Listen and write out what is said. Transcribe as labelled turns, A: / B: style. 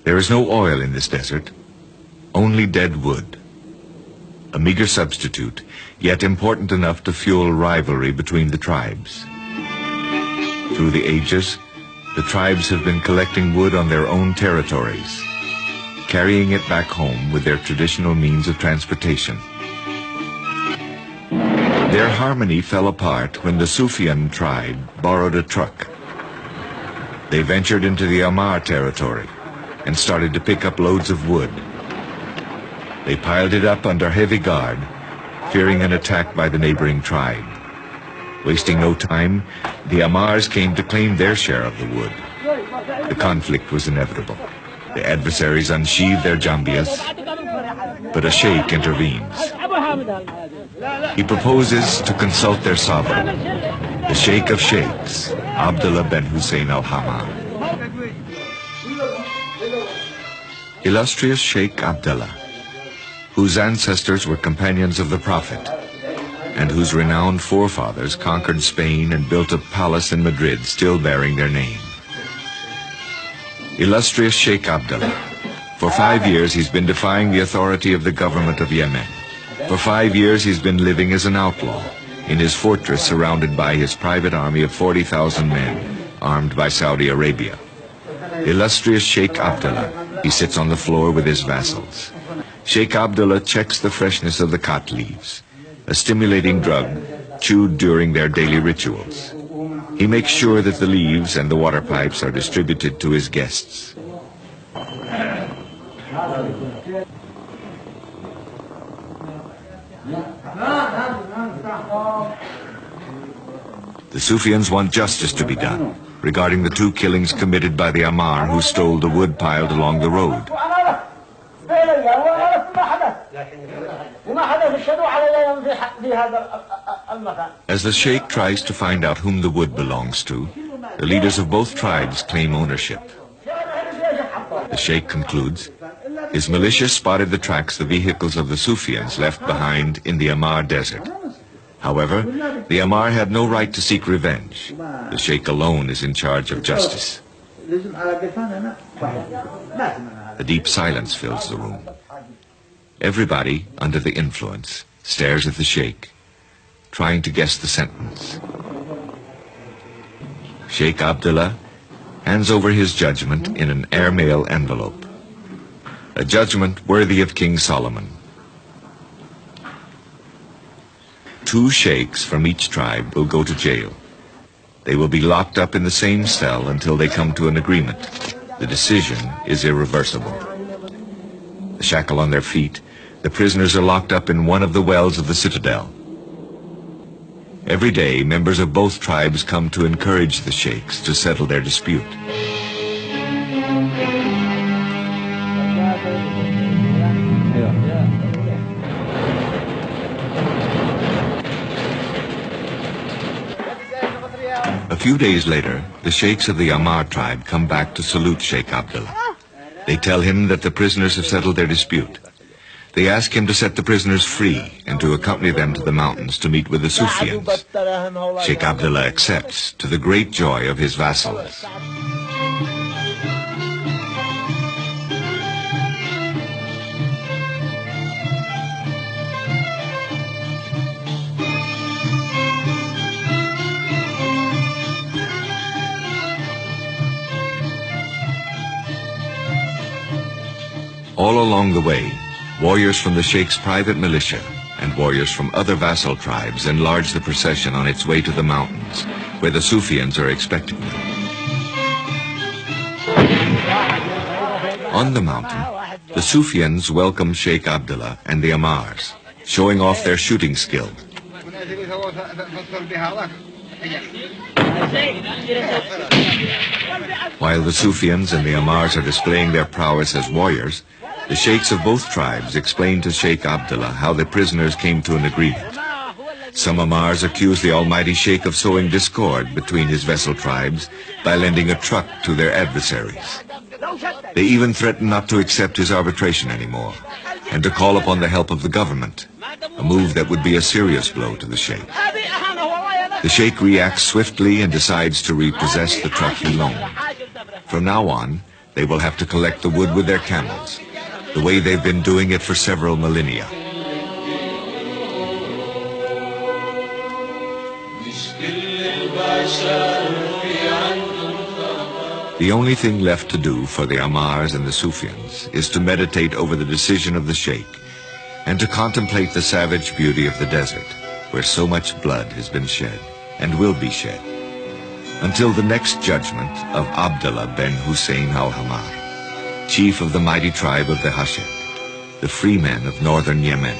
A: There is no oil in this desert, only dead wood. A meager substitute, yet important enough to fuel rivalry between the tribes. Through the ages, the tribes have been collecting wood on their own territories, carrying it back home with their traditional means of transportation. Their harmony fell apart when the Sufyan tribe borrowed a truck. They ventured into the Ammar territory and started to pick up loads of wood. They piled it up under heavy guard, fearing an attack by the neighboring tribe. Wasting no time, the Ammars came to claim their share of the wood. The conflict was inevitable. The adversaries unsheathed their jambias, but a sheikh intervenes. He proposes to consult their sovereign, the Sheikh of Sheikhs, Abdullah bin Hussein al-Hamma. Illustrious Sheikh Abdullah, whose ancestors were companions of the Prophet, and whose renowned forefathers conquered Spain and built a palace in Madrid still bearing their name. Illustrious Sheikh Abdullah, for 5 years he's been defying the authority of the government of Yemen. For 5 years he's been living as an outlaw in his fortress surrounded by his private army of 40,000 men, armed by Saudi Arabia. Illustrious Sheikh Abdullah, he sits on the floor with his vassals. Sheikh Abdullah checks the freshness of the khat leaves, a stimulating drug chewed during their daily rituals. He makes sure that the leaves and the water pipes are distributed to his guests. The Sufyans want justice to be done regarding the 2 killings committed by the Ammar who stole the wood piled along the road. As the Sheikh tries to find out whom the wood belongs to, the leaders of both tribes claim ownership. The Sheikh concludes, his militia spotted the tracks the vehicles of the Sufyans left behind in the Ammar desert. However, the Ammar had no right to seek revenge. The Sheikh alone is in charge of justice. A deep silence fills the room. Everybody, under the influence, stares at the Sheikh, trying to guess the sentence. Sheikh Abdullah hands over his judgment in an airmail envelope. A judgment worthy of King Solomon. 2 sheikhs from each tribe will go to jail. They will be locked up in the same cell until they come to an agreement. The decision is irreversible. The shackle on their feet, the prisoners are locked up in one of the wells of the citadel. Every day, members of both tribes come to encourage the sheikhs to settle their dispute. A few days later, the sheikhs of the Ammar tribe come back to salute Sheikh Abdullah. They tell him that the prisoners have settled their dispute. They ask him to set the prisoners free and to accompany them to the mountains to meet with the Sufyans. Sheikh Abdullah accepts, to the great joy of his vassals. All along the way, warriors from the Sheikh's private militia and warriors from other vassal tribes enlarge the procession on its way to the mountains, where the Sufyans are expecting them. On the mountain, the Sufyans welcome Sheikh Abdullah and the Ammars, showing off their shooting skill. While the Sufyans and the Ammars are displaying their prowess as warriors, the sheikhs of both tribes explain to Sheikh Abdullah how the prisoners came to an agreement. Some Ammars accuse the almighty Sheikh of sowing discord between his vassal tribes by lending a truck to their adversaries. They even threaten not to accept his arbitration anymore and to call upon the help of the government, a move that would be a serious blow to the Sheikh. The Sheikh reacts swiftly and decides to repossess the truck he loaned. From now on, they will have to collect the wood with their camels, the way they've been doing it for several millennia. The only thing left to do for the Ammars and the Sufyans is to meditate over the decision of the Sheikh and to contemplate the savage beauty of the desert, where so much blood has been shed and will be shed, until the next judgment of Abdullah ben Hussein al-Hammar, chief of the mighty tribe of the Hashid, the free men of northern Yemen.